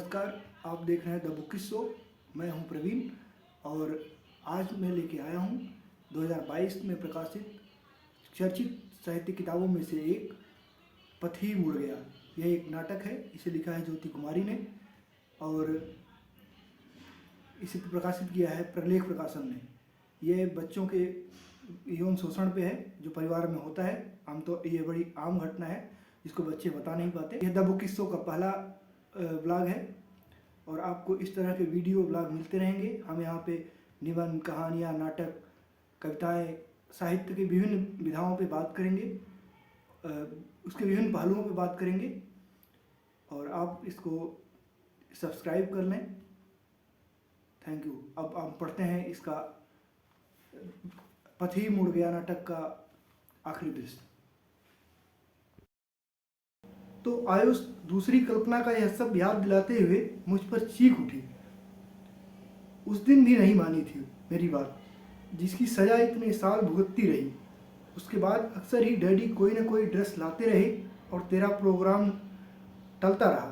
नमस्कार, आप देख रहे हैं द बुक शो। मैं हूं प्रवीण और आज मैं लेके आया हूं 2022 में प्रकाशित चर्चित साहित्य किताबों में से एक पथ ही मुड़ गया। यह एक नाटक है। इसे लिखा है ज्योति कुमारी ने और इसे प्रकाशित किया है प्रलेख प्रकाशन ने। यह बच्चों के यौन शोषण पे है जो परिवार में होता है। आमतौर ये बड़ी आम घटना है जिसको बच्चे बता नहीं पाते। यह द बुक शो का पहला ब्लॉग है और आपको इस तरह के वीडियो ब्लॉग मिलते रहेंगे। हम यहाँ पे निबंध, कहानियाँ, नाटक, कविताएं, साहित्य के विभिन्न विधाओं पे बात करेंगे, उसके विभिन्न पहलुओं पे बात करेंगे और आप इसको सब्सक्राइब कर लें। Thank you. अब आप पढ़ते हैं इसका पथ ही मुड़ गया नाटक का आखिरी दृश्य। तो आयुष दूसरी कल्पना का यह सब याद दिलाते हुए मुझ पर चीख उठी। उस दिन भी नहीं मानी थी मेरी बात, जिसकी सजा इतने साल भुगतती रही। उसके बाद अक्सर ही डैडी कोई ना कोई ड्रेस लाते रहे और तेरा प्रोग्राम टलता रहा।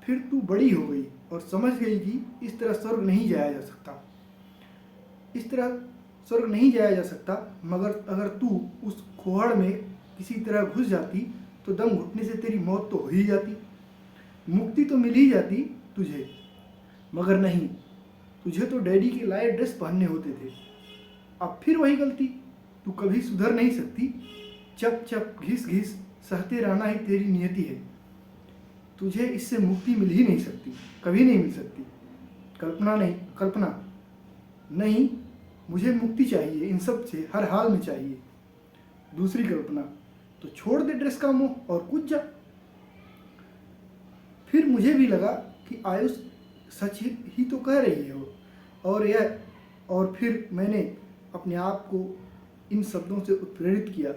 फिर तू बड़ी हो गई और समझ गई कि इस तरह स्वर्ग नहीं जाया जा सकता। इस तरह स्वर्ग नहीं जाया जा सकता, मगर अगर तू उस खोहड़ में किसी तरह घुस जाती तो दम घुटने से तेरी मौत तो हो ही जाती, मुक्ति तो मिल ही जाती तुझे। मगर नहीं, तुझे तो डैडी के लाए ड्रेस पहनने होते थे। अब फिर वही गलती। तू कभी सुधर नहीं सकती। चप चप घिस घिस सहते रहना ही तेरी नियति है। तुझे इससे मुक्ति मिल ही नहीं सकती, कभी नहीं मिल सकती। कल्पना नहीं, मुझे मुक्ति चाहिए, इन सब से हर हाल में चाहिए। दूसरी कल्पना, तो छोड़ दे ड्रेस का मोह और कूद जा। फिर मुझे भी लगा कि आयुष सच ही तो कह रही है और फिर मैंने अपने आप को इन शब्दों से उत्प्रेरित किया।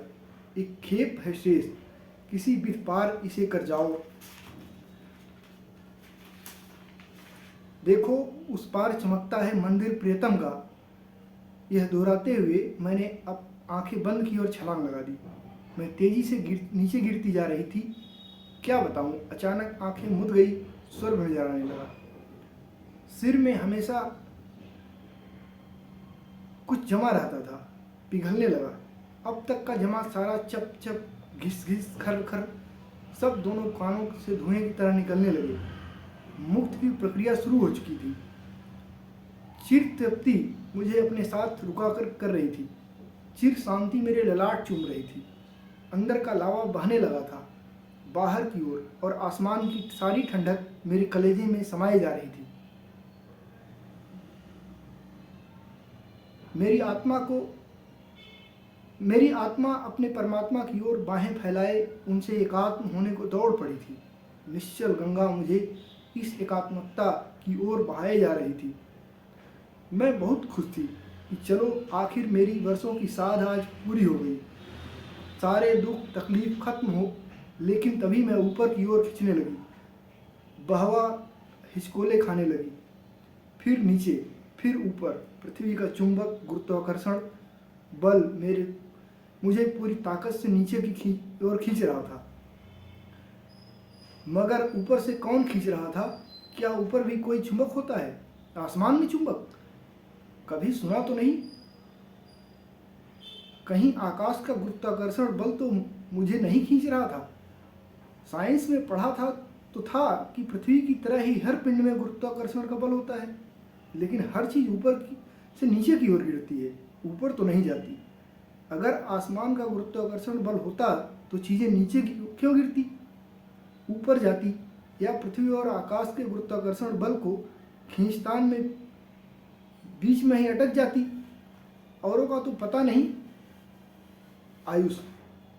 एक खेप है शेष, किसी विध पार इसे कर जाओ। देखो उस पार चमकता है मंदिर प्रियतम का। यह दोहराते हुए मैंने अब आंखें बंद की और छलांग लगा दी। मैं तेजी से नीचे गिरती जा रही थी। क्या बताऊं, अचानक आंखें मुद गई, स्वर्ग नजर आने लगा। सिर में हमेशा कुछ जमा रहता था, पिघलने लगा। अब तक का जमा सारा चप चप घिस घिस खर खर सब दोनों कानों से धुएं की तरह निकलने लगे। मुक्त की प्रक्रिया शुरू हो चुकी थी। चिर तृप्ति मुझे अपने साथ रुका कर रही थी। चिर शांति मेरे ललाट चूम रही थी। अंदर का लावा बहने लगा था बाहर की ओर और आसमान की सारी ठंडक मेरे कलेजे में समाई जा रही थी। मेरी आत्मा अपने परमात्मा की ओर बाहें फैलाए उनसे एकात्म होने को दौड़ पड़ी थी। निश्चल गंगा मुझे इस एकात्मकता की ओर बहाए जा रही थी। मैं बहुत खुश थी कि चलो आखिर मेरी वर्षों की साध आज पूरी हो गई। सारे दुख तकलीफ खत्म हो। लेकिन तभी मैं ऊपर की ओर खींचने लगी। बहवा हिचकोले खाने लगी। फिर नीचे, फिर ऊपर। पृथ्वी का चुंबक गुरुत्वाकर्षण बल मुझे पूरी ताकत से नीचे की ओर खींच रहा था। मगर ऊपर से कौन खींच रहा था? क्या ऊपर भी कोई चुंबक होता है? आसमान में चुंबक कभी सुना तो नहीं। कहीं आकाश का गुरुत्वाकर्षण बल तो मुझे नहीं खींच रहा था। साइंस में पढ़ा था कि पृथ्वी की तरह ही हर पिंड में गुरुत्वाकर्षण का बल होता है, लेकिन हर चीज ऊपर से नीचे की ओर गिरती है, ऊपर तो नहीं जाती। अगर आसमान का गुरुत्वाकर्षण बल होता तो चीजें नीचे क्यों गिरती, ऊपर जाती? या पृथ्वी और आकाश के गुरुत्वाकर्षण बल को खींचतान में बीच में ही अटक जाती? औरों का तो पता नहीं आयुष,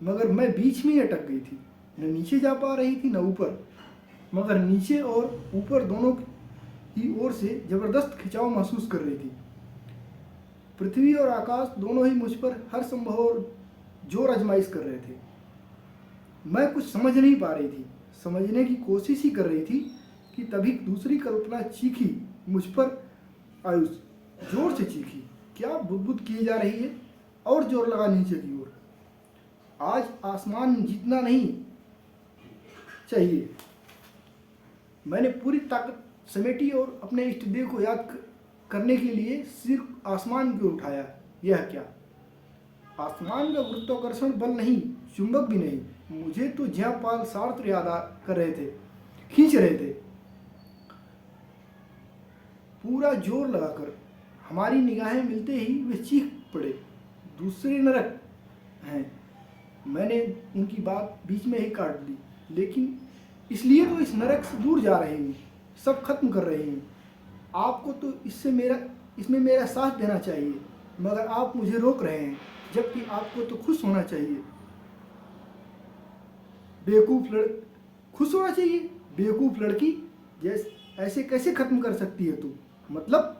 मगर मैं बीच में ही अटक गई थी। न नीचे जा पा रही थी न ऊपर, मगर नीचे और ऊपर दोनों की ओर से जबरदस्त खिंचाव महसूस कर रही थी। पृथ्वी और आकाश दोनों ही मुझ पर हर संभव जोर आजमाइश कर रहे थे। मैं कुछ समझ नहीं पा रही थी, समझने की कोशिश ही कर रही थी कि तभी दूसरी कल्पना चीखी मुझ पर। आयुष जोर से चीखी, क्या बुदबुद की जा रही है? और जोर लगा नीचे की ओर। आज आसमान जीतना नहीं चाहिए। मैंने पूरी ताकत समेटी और अपने इष्ट देव को याद करने के लिए सिर आसमान की ओर उठाया। यह क्या? आसमान का गुरुत्वाकर्षण बल नहीं, चुंबक भी नहीं। मुझे तो ज्यां पाल सार्त्र याद कर रहे थे, खींच रहे थे पूरा जोर लगाकर। हमारी निगाहें मिलते ही वे चीख पड़े, दूसरे नरक हैं। मैंने उनकी बात बीच में ही काट दी। लेकिन इसलिए तो इस नरक से दूर जा रही हूँ, सब खत्म कर रही हूँ। आपको तो इसमें मेरा साथ देना चाहिए, मगर आप मुझे रोक रहे हैं, जबकि आपको तो खुश होना चाहिए। खुश होना चाहिए? बेवकूफ़ लड़की, जैसे ऐसे कैसे खत्म कर सकती है तू? मतलब?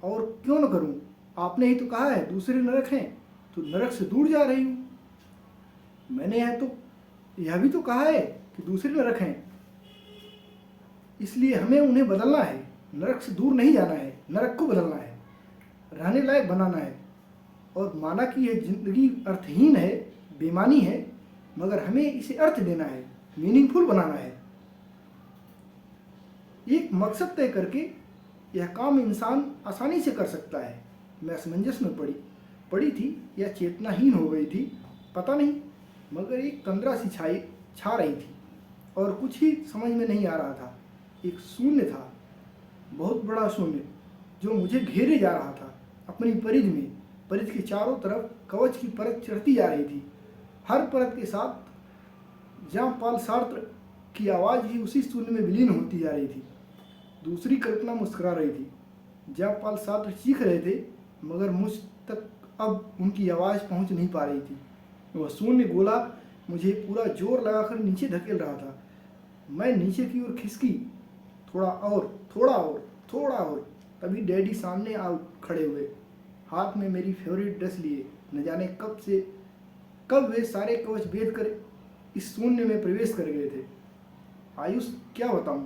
और क्यों न करूं? आपने ही तो कहा है दूसरे नरक हैं, तो नरक से दूर जा रही हूं। मैंने यह भी तो कहा है कि दूसरे नरक हैं, इसलिए हमें उन्हें बदलना है। नरक से दूर नहीं जाना है, नरक को बदलना है, रहने लायक बनाना है। और माना कि यह जिंदगी अर्थहीन है, बेमानी है, मगर हमें इसे अर्थ देना है, मीनिंगफुल बनाना है। एक मकसद तय करके यह काम इंसान आसानी से कर सकता है। मैं असमंजस में पड़ी थी या चेतनाहीन हो गई थी, पता नहीं, मगर एक तंद्रा सी छा रही थी और कुछ ही समझ में नहीं आ रहा था। एक शून्य था, बहुत बड़ा शून्य, जो मुझे घेरे जा रहा था अपनी परिध में। परिध के चारों तरफ कवच की परत चढ़ती जा रही थी। हर परत के साथ जहाँ पाल सार्त्र की आवाज़ भी उसी शून्य में विलीन होती जा रही थी। दूसरी कल्पना मुस्कुरा रही थी। जहाँ पाल सार्त्र चीख रहे थे, मगर मुझ तक अब उनकी आवाज़ पहुँच नहीं पा रही थी। वह शून्य गोला मुझे पूरा जोर लगाकर नीचे धकेल रहा था। मैं नीचे की ओर खिसकी, थोड़ा और। तभी डैडी सामने आ खड़े हुए, हाथ में मेरी फेवरेट ड्रेस लिए। न जाने कब वे सारे कवच भेद कर इस शून्य में प्रवेश कर गए थे। आयुष, क्या बताऊं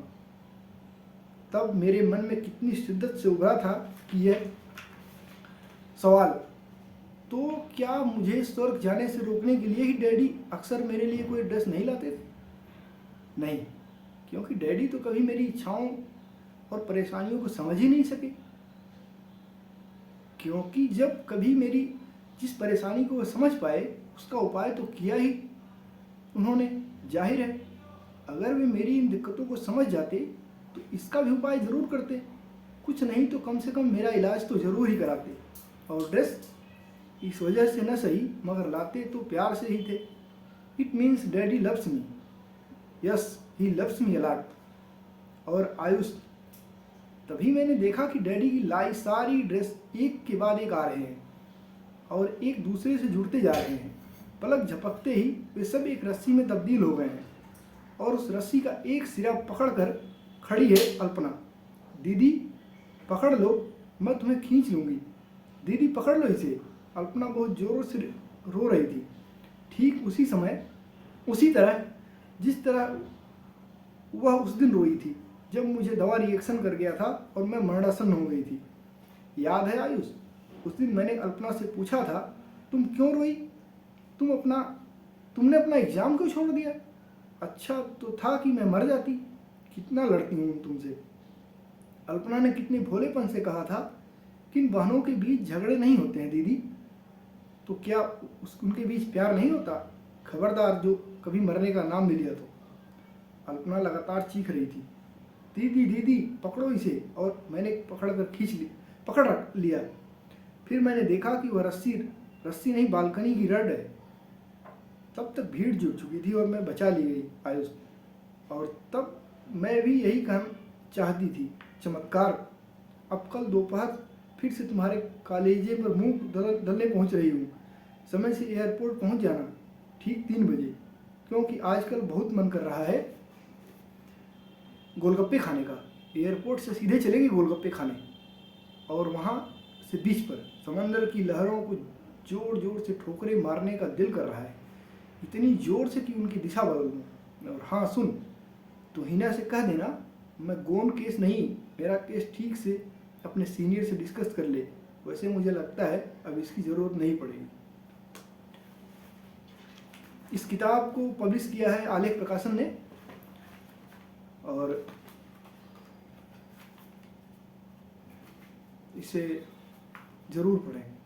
तब मेरे मन में कितनी शिद्दत से उभरा था कि यह सवाल। तो क्या मुझे स्वर्ग जाने से रोकने के लिए ही डैडी अक्सर मेरे लिए कोई ड्रेस नहीं लाते थे? नहीं, क्योंकि डैडी तो कभी मेरी इच्छाओं और परेशानियों को समझ ही नहीं सके। क्योंकि जब कभी मेरी जिस परेशानी को वो समझ पाए, उसका उपाय तो किया ही उन्होंने। जाहिर है, अगर वे मेरी इन दिक्कतों को समझ जाते तो इसका भी उपाय ज़रूर करते। कुछ नहीं तो कम से कम मेरा इलाज तो ज़रूर ही कराते। और ड्रेस इस वजह से न सही, मगर लाते तो प्यार से ही थे। It means daddy loves me. Yes, he loves me a lot. और आयुष, तभी मैंने देखा कि डैडी की लाई सारी ड्रेस एक के बाद एक आ रहे हैं और एक दूसरे से जुड़ते जा रहे हैं। पलक झपकते ही वे सब एक रस्सी में तब्दील हो गए हैं और उस रस्सी का एक सिरा पकड़कर खड़ी है अल्पना। दीदी पकड़ लो, मैं तुम्हें खींच लूँगी। दीदी पकड़ लो इसे। अल्पना बहुत जोरों से रो रही थी, ठीक उसी तरह जिस तरह वह उस दिन रोई थी जब मुझे दवा रिएक्शन कर गया था और मैं मरणासन हो गई थी। याद है आयुष, उस दिन मैंने अल्पना से पूछा था, तुम क्यों रोई? तुमने अपना एग्जाम क्यों छोड़ दिया? अच्छा तो था कि मैं मर जाती। कितना लड़ती हूँ तुमसे। अल्पना ने कितने भोलेपन से कहा था कि इन बहनों के बीच झगड़े नहीं होते हैं दीदी। तो क्या उनके बीच प्यार नहीं होता? खबरदार जो कभी मरने का नाम ले लिया तो। अल्पना लगातार चीख रही थी, दीदी दीदी पकड़ो इसे। और मैंने पकड़ लिया। फिर मैंने देखा कि वह रस्सी नहीं, बालकनी की रड है। तब तक भीड़ जुट चुकी थी और मैं बचा ली गई आयुष। और तब मैं भी यही कहना चाहती थी, चमत्कार। अब कल दोपहर फिर से तुम्हारे कॉलेजे पर मुंह दलने पहुंच रही हूँ। समय से एयरपोर्ट पहुंच जाना, ठीक 3 बजे, क्योंकि आजकल बहुत मन कर रहा है गोलगप्पे खाने का। एयरपोर्ट से सीधे चलेंगे गोलगप्पे खाने और वहाँ से बीच पर समंदर की लहरों को जोर जोर से ठोकरें मारने का दिल कर रहा है, इतनी जोर से कि उनकी दिशा बदल दूँ। और हाँ सुन, तो हिना से कह देना मैं गोन केस नहीं, मेरा केस ठीक से अपने सीनियर से डिस्कस कर ले। वैसे मुझे लगता है अब इसकी ज़रूरत नहीं पड़ेगी। इस किताब को पब्लिश किया है आलेख प्रकाशन ने और इसे ज़रूर पढ़ें।